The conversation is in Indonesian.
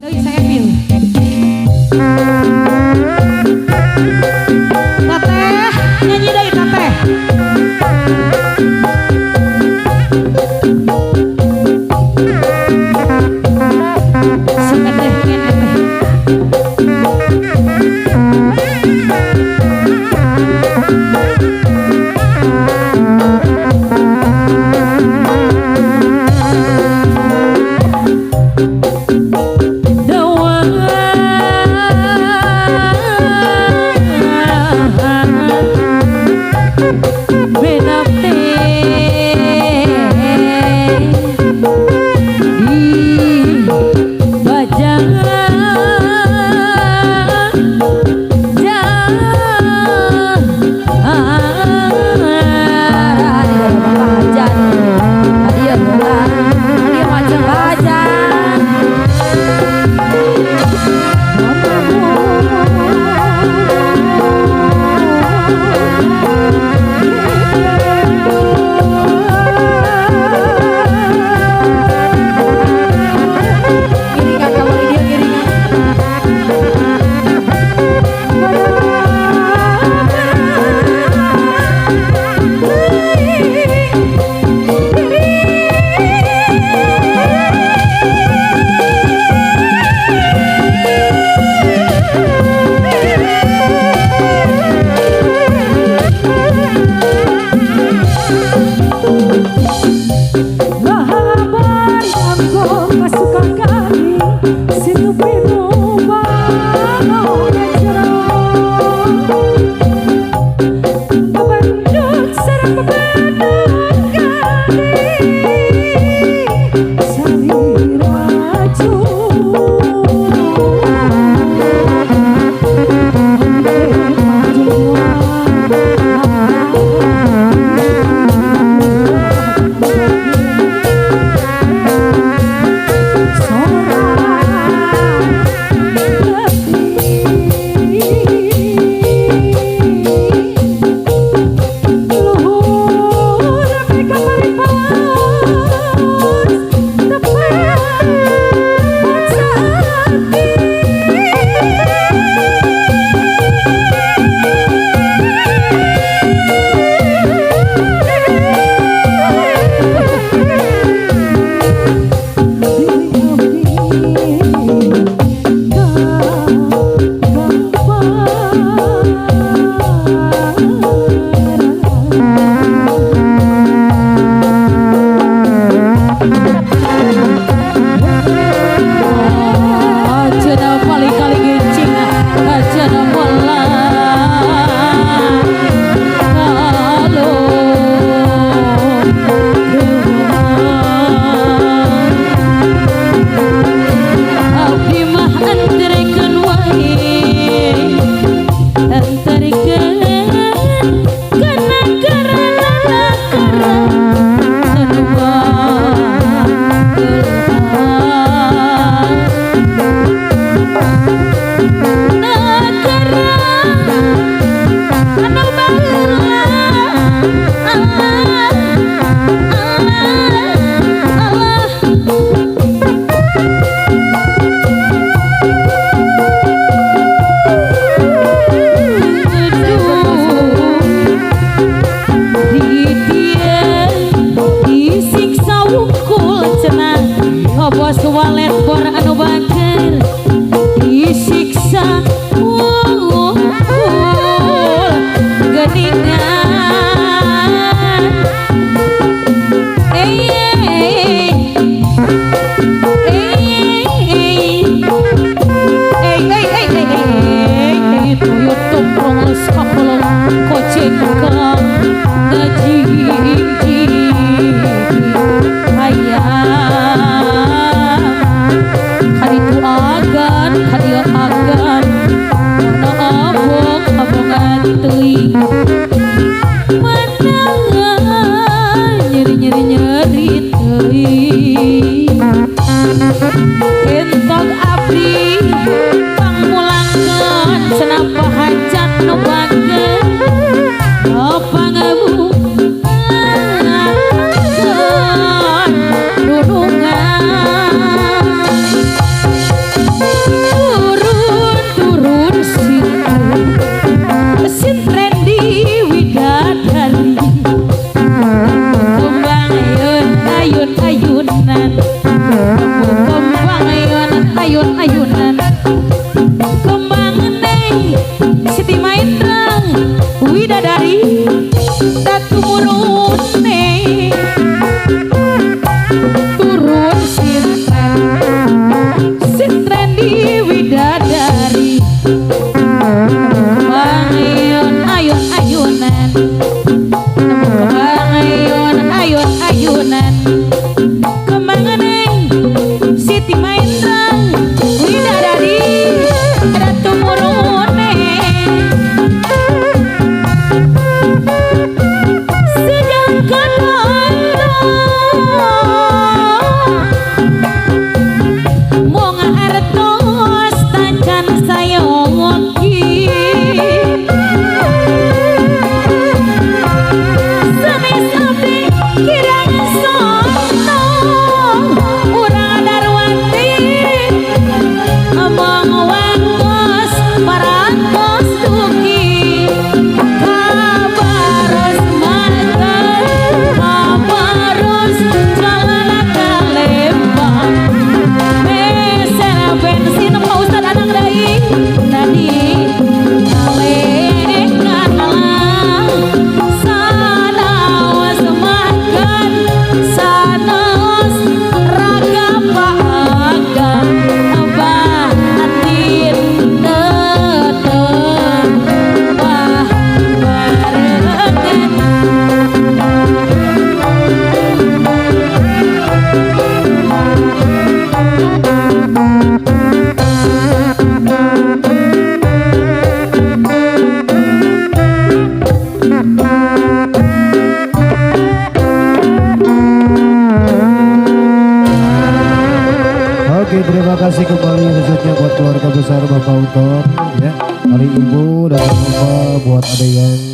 Deui saya Bil. Teteh, nyanyi deui teteh. Sepedeh kene teh. Entok abdi pangmulangkeun cenah hajat nu bageur widadari datu murune turun sintren di widadari ayun ayun ayunan ayun ayun ayunan kemanganeng Siti Maendrang widadari datu murune sedang monga artos tacan sayomoki sabi-sabi kirang sono urang darwati amang wangos parantos tuki kabaros makan kabaros jalan kalembang mesera bensin mau ustad anak dai nadi kalengan sanaos makan sanaos raga paagan batin tetep barengan Oke, terima kasih kembali khususnya buat keluarga besar Bapak Uton ya. Hari Ibu dan Bapak buat ada yang